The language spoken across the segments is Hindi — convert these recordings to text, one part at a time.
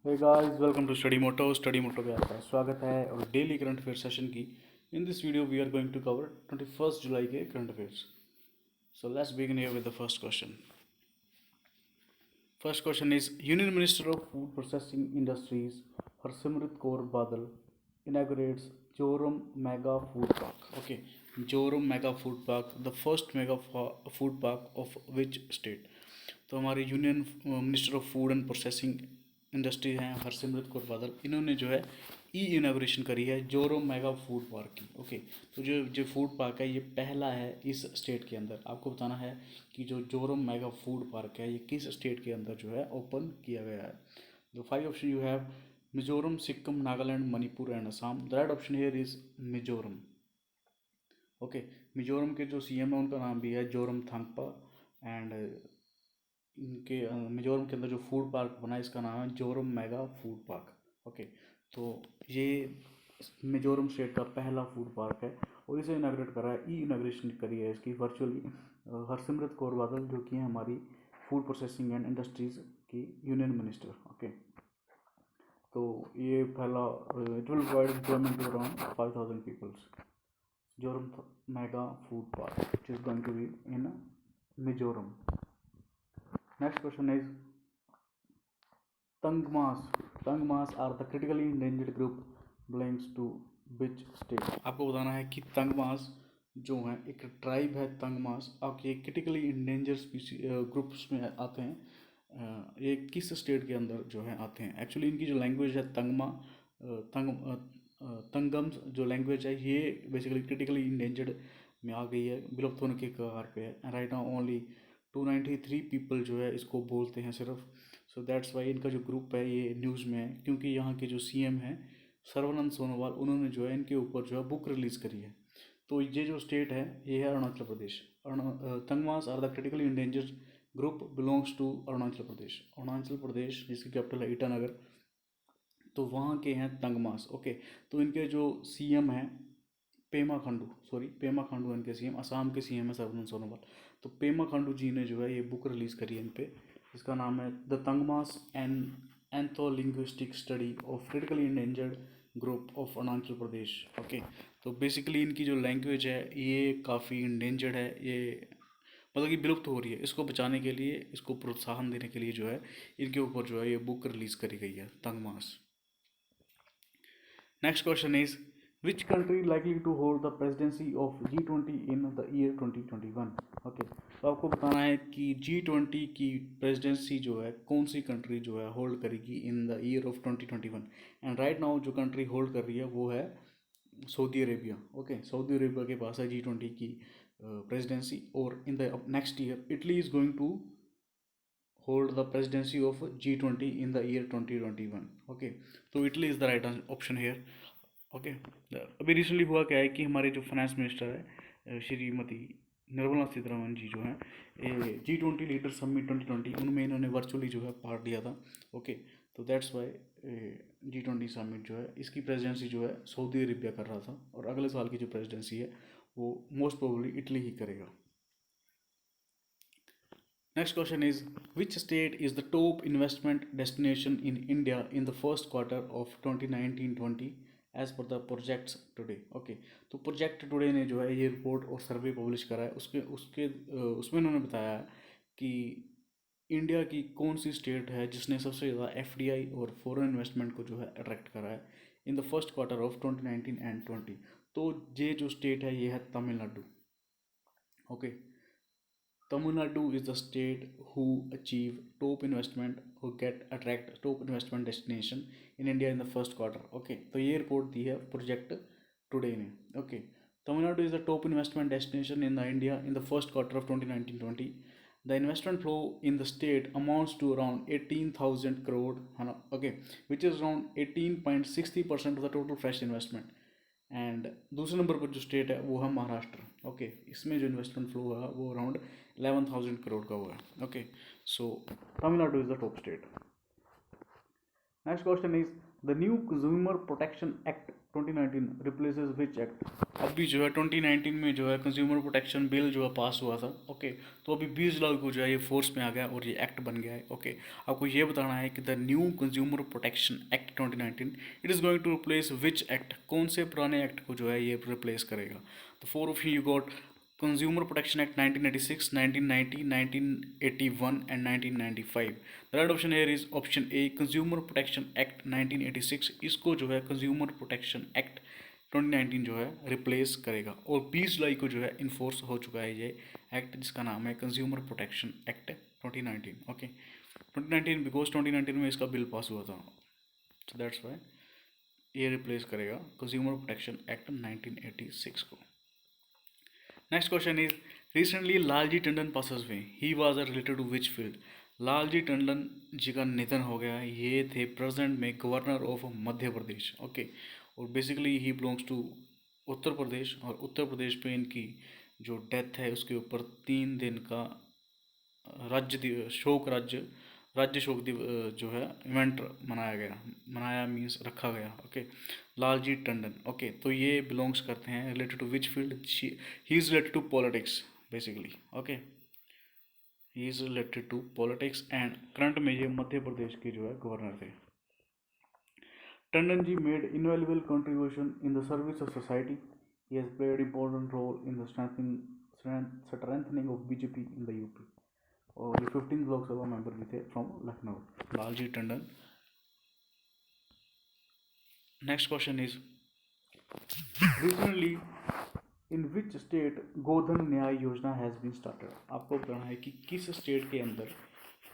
Hey guys, welcome to Study Motto. Study Motto पे आपका स्वागत है और डेली करंट अफेयर सेशन की. In this video we are going to cover 21st जुलाई के current affairs. So let's begin here with the first question. First question is Union Minister of Food Processing Industries Harsimrat Kaur Badal inaugurates Joram Mega Food Park. Okay, Joram Mega Food Park, the first mega food park of which state? तो हमारे union minister of food and processing industry हैं हरसिमरत कौर बादल, इन्होंने जो है ई इनाग्रेशन करी है जोरम मेगा फूड पार्क की. ओके, तो जो जो फूड पार्क है ये पहला है इस स्टेट के अंदर. आपको बताना है कि जो जोरम मेगा फूड पार्क है ये किस स्टेट के अंदर जो है ओपन किया गया है. The 5 option you have Mizoram, Sikkim, Nagaland, Manipur and Assam. The right option here is Mizoram. Okay, Mizoram के जो सीएम है उनका नाम भी है जोरम थांगपा एंड इनके मिजोरम के अंदर जो फूड पार्क बना है इसका नाम है Zoram mega food park. Okay, तो ये मिजोरम स्टेट का पहला फूड पार्क है और इसे इनाग्रेट करा है, ई इनाग्रेशन करी है इसकी वर्चुअली हरसिमरत कौर बादल जो कि हैं हमारी फूड प्रोसेसिंग एंड इंडस्ट्रीज़ की यूनियन मिनिस्टर. ओके, तो ये पहला it will provide employment to around 5,000 peoples. Zoram mega food park which is going to be in Mizoram. Next question is Tangmas. Tangmas are the critically endangered group belongs to which state? आपको बताना है कि तंगमास जो है एक ट्राइब है. तंगमास आपके क्रिटिकली इंडेंजर ग्रुप्स में आते हैं. ये किस स्टेट के अंदर जो है आते हैं? एक्चुअली इनकी जो लैंग्वेज है तंगमा तंगम्स जो लैंग्वेज है ये बेसिकली क्रिटिकली इंडेंजर्ड में आ गई है, विलुप्त होने के कगार पे है. राइट नाउ ओनली 293 पीपल जो है इसको बोलते हैं सिर्फ. सो दैट्स वाई इनका जो ग्रुप है ये न्यूज़ में है, क्योंकि यहाँ के जो सीएम हैं सर्बानंद सोनोवाल उन्होंने जो है इनके ऊपर जो है बुक रिलीज़ करी है. तो ये जो स्टेट है ये है Arunachal Pradesh. Tangams are the critically endangered group belongs to Arunachal Pradesh. Arunachal Pradesh जिसकी कैपिटल है ईटानगर, तो वहाँ के हैं तंगमास. ओके, तो इनके जो सीएम हैं पेमा खांडू इनके सीएम. असम के सीएम है सर्बानंद सोनोवाल. तो पेमा खांडू जी ने जो है ये बुक रिलीज़ करी है इन पे. इसका नाम है the Tangams an ethnolinguistic study of critically endangered group of Arunachal Pradesh. Okay, तो बेसिकली इनकी जो लैंग्वेज है ये काफ़ी इंडेंजर्ड है, ये मतलब कि विलुप्त हो रही है. इसको बचाने के लिए, इसको प्रोत्साहन देने के लिए जो है इनके ऊपर जो है ये बुक रिलीज़ करी गई है तंगमास. Next question is which country likely to hold the presidency of G20 in the year 2021? Okay, तो आपको बताना है कि G20 की प्रेसिडेंसी जो है कौन सी कंट्री जो है होल्ड करेगी in the year of 2021. And right now जो कंट्री होल्ड कर रही है वो है Saudi Arabia. Okay, Saudi Arabia के पास है G20 की प्रेसिडेंसी. और in the next year Italy is going to hold the presidency of G20 in the year 2021. Okay, तो Italy is the right option here. Okay, अभी रिसेंटली हुआ क्या है कि हमारे जो फाइनेंस मिनिस्टर है श्रीमती निर्मला सीतारमन जी जो हैं G20 लीडर समिट 2020 उनमें इन्होंने वर्चुअली जो है पार्ट लिया था. ओके, तो दैट्स वाई G20 समिट जो है इसकी प्रेसिडेंसी जो है सऊदी अरेबिया कर रहा था और अगले साल की जो प्रेसिडेंसी है वो मोस्ट प्रोबेबली इटली ही करेगा. Next question is which state is the top investment destination in India in the first quarter of 2019-20 as per the projects today. Okay, तो प्रोजेक्ट टुडे ने जो है ये रिपोर्ट और सर्वे पब्लिश करा है. उसमें उन्होंने बताया कि इंडिया की कौन सी स्टेट है जिसने सबसे ज़्यादा एफडीआई और फॉरेन इन्वेस्टमेंट को जो है अट्रैक्ट करा है in the first quarter of 2019 and 20. तो ये जो स्टेट है ये है Tamil Nadu. Okay, Tamil Nadu is the state who achieve top investment who get attract top investment destination in India in the first quarter. Okay, तो ये रिपोर्ट दी है प्रोजेक्ट टुडे ने. Okay, Tamil Nadu is the top investment destination in the India in the first quarter of 2019-20. The investment flow in the state amounts to around 18,000 crore, है ना. Okay, which is around 18.60% of the total fresh investment. And दूसरे नंबर पर जो स्टेट है वो है महाराष्ट्र. ओके, इसमें जो इन्वेस्टमेंट फ्लो हुआ वो अराउंड 11,000 करोड़ का हुआ है. Okay, so Tamil Nadu is the top state. Next question is the new consumer protection act 2019 replaces which act? अभी जो है 2019 में जो है कंज्यूमर प्रोटेक्शन बिल जो है पास हुआ था। ओके, तो अभी 20 जुलाई को जो है ये फोर्स में आ गया और ये एक्ट बन गया है। ओके, आपको ये बताना है कि the new consumer protection act 2019 it is going to replace which act, कौन से पुराने एक्ट को जो है ये रिप्लेस करेगा। तो four of you got Consumer Protection Act 1986, 1990, 1981 and 1995. The right option here is option A, Consumer Protection Act 1986। इसको जो है Consumer Protection Act 2019 जो है रिप्लेस करेगा और 20 जुलाई को जो है इन्फोर्स हो चुका है ये एक्ट, जिसका नाम है consumer protection act 2019। Okay, 2019 because 2019 में इसका बिल पास हुआ था, सो दैट्स वाई ये रिप्लेस करेगा कंज्यूमर प्रोटेक्शन एक्ट 1986 को। Next question is recently Lalji Tandon passes away, he was related to which field? Lalji Tandon ji का निधन हो गया है, ये थे प्रेजेंट में governor of Madhya Pradesh. Okay, और basically he belongs to Uttar Pradesh, और उत्तर प्रदेश पे इनकी जो डेथ है उसके ऊपर 3 दिन का राज्य शोक जो है इवेंट मनाया मीन्स रखा गया। ओके, लालजी टंडन। ओके, तो ये बिलोंग्स करते हैं related to which field? He is related to politics basically. Okay, he is related to politics and current में ये मध्य प्रदेश के जो है गवर्नर थे। Tandon ji made invaluable contribution in the service of society, he has played important role in the strengthening of BJP in the UP, और ये 15 लोकसभा मेंबर भी थे from Lucknow, Lalji Tandon. Next question is recently in which state गोधन न्याय योजना हैज़ बीन स्टार्टेड? आपको बताना है कि किस स्टेट के अंदर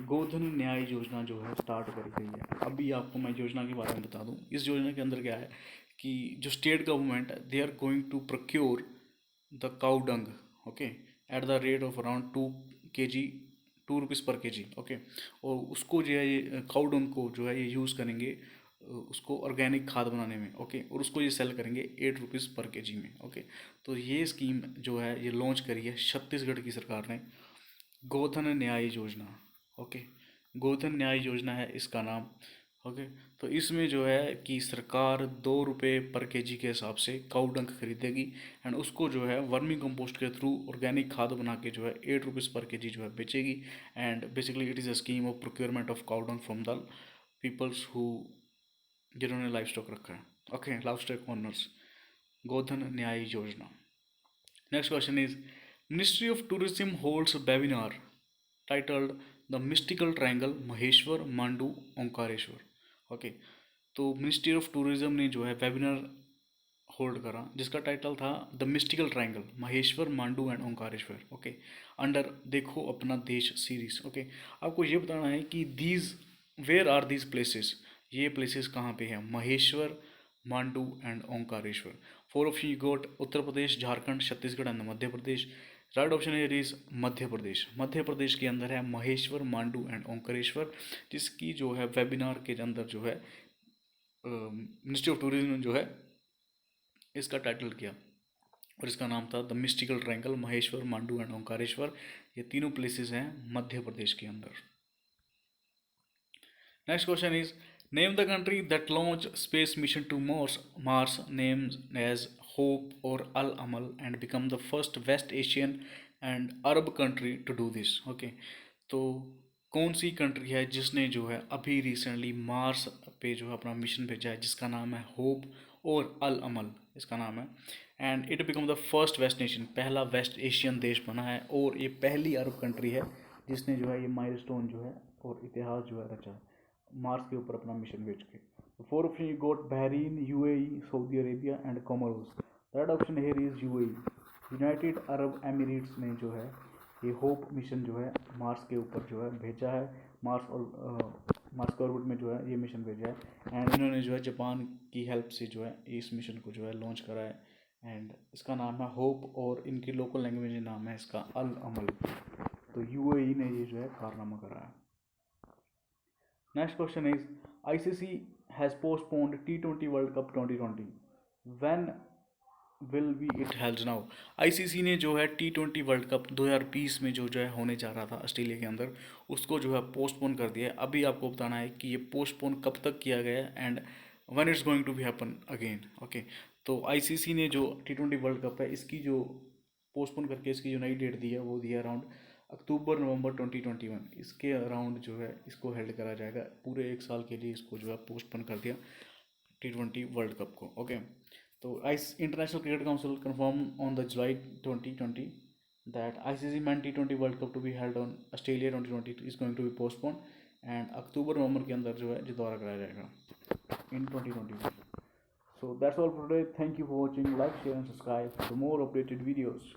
गोधन न्याय योजना जो है स्टार्ट करी गई है। अभी आपको मैं योजना के बारे में बता दूं। इस योजना के अंदर क्या है कि जो स्टेट गवर्नमेंट है they are going to procure the cow dung, okay, at the rate of around 2 rupees per K ji. Okay, और उसको जो है ये काउ डंग को जो है ये यूज़ करेंगे उसको ऑर्गेनिक खाद बनाने में। ओके, और उसको ये सेल करेंगे 8 रुपीज़ पर के जी में। ओके, तो ये स्कीम जो है ये लॉन्च करी है छत्तीसगढ़ की सरकार ने, गोधन न्याय योजना। ओके, गोधन न्याय योजना है इसका नाम। ओके, तो इसमें जो है कि सरकार 2 रुपये पर के जी के हिसाब से काउ डंग खरीदेगी एंड उसको जो है वर्मी कंपोस्ट के थ्रू ऑर्गेनिक खाद बना के जो है 8 रुपीज़ पर के जी जो है बेचेगी। And basically it is a scheme of procurement of cow dung from the peoples who जिन्होंने लाइफ स्टॉक रखा है। Okay, life stock owners, Godhan Nyay Yojana. Next question is ministry of tourism holds webinar titled the mystical triangle Maheshwar Mandu Omkareshwar. Okay, तो मिनिस्ट्री ऑफ टूरिज्म ने जो है वेबिनार होल्ड करा जिसका टाइटल था the mystical triangle Maheshwar Mandu and Omkareshwar. Okay, under देखो अपना देश सीरीज। ओके, आपको ये बताना है कि these where are these places, ये प्लेसेस कहाँ पे हैं? Maheshwar, Mandu and Omkareshwar. Four option you got Uttar Pradesh, Jharkhand, Chhattisgarh and Madhya Pradesh. Right option here is Madhya Pradesh. Madhya Pradesh के अंदर है महेश्वर, मांडू एंड ओंकारेश्वर, जिसकी जो है वेबिनार के अंदर जो है मिनिस्ट्री ऑफ टूरिज्म जो है इसका टाइटल किया और इसका नाम था the mystical triangle Maheshwar, Mandu and Omkareshwar. ये तीनों प्लेसेस हैं मध्य प्रदेश के अंदर। Next question is name the country that launch space mission to Mars named as Hope और Al Amal and become the first west Asian and Arab country to do this. Okay, तो कौन सी कंट्री है जिसने जो है अभी रिसेंटली मार्स पे जो है अपना मिशन भेजा है जिसका नाम है होप और अल अमल इसका नाम है, and it become the first west nation, पहला वेस्ट एशियन देश बना है और ये पहली अरब कंट्री है जिसने जो है ये माइलस्टोन जो है और इतिहास जो है रचा है मार्स के ऊपर अपना मिशन भेज के। Four option you goat Bahrain, UAE, Saudi Arabia and Comoros. Third option here is UAE. United Arab Emirates ने जो है ये होप मिशन जो है मार्स के ऊपर जो है भेजा है, मार्स के ऑर्बिट में जो है ये मिशन भेजा है एंड इन्होंने जो है जापान की हेल्प से जो है इस मिशन को जो है लॉन्च करा है एंड इसका नाम है होप और इनकी लोकल लैंग्वेज में नाम है इसका अल अमल। तो यूएई ने ये जो है कारनामा करा है। Next question is ICC has postponed T20 World Cup 2020. When will be it held now? ICC ने जो है T20 वर्ल्ड कप 2020 में जो है होने जा रहा था ऑस्ट्रेलिया के अंदर उसको जो है पोस्टपोन कर दिया है। अभी आपको बताना है कि ये पोस्टपोन कब तक किया गया है and when it's going to be happen again. Okay, तो आईसीसी ने जो T20 वर्ल्ड कप है इसकी जो पोस्टपोन करके इसकी जो नई डेट दी है वो दी है अराउंड अक्टूबर नवंबर 2021। इसके अराउंड जो है इसको हेल्ड करा जाएगा, पूरे एक साल के लिए इसको जो है पोस्टपोन कर दिया T20 वर्ल्ड कप को। ओके, तो आइस international cricket council confirm on the July 2020 that ICC meant T20 world cup to be held on Australia 2020 is going to be postpone and October November के अंदर जो है ये दोबारा कराया जाएगा इन 2021। So that's all for today. Thank you for watching. Like, share and subscribe for more updated videos.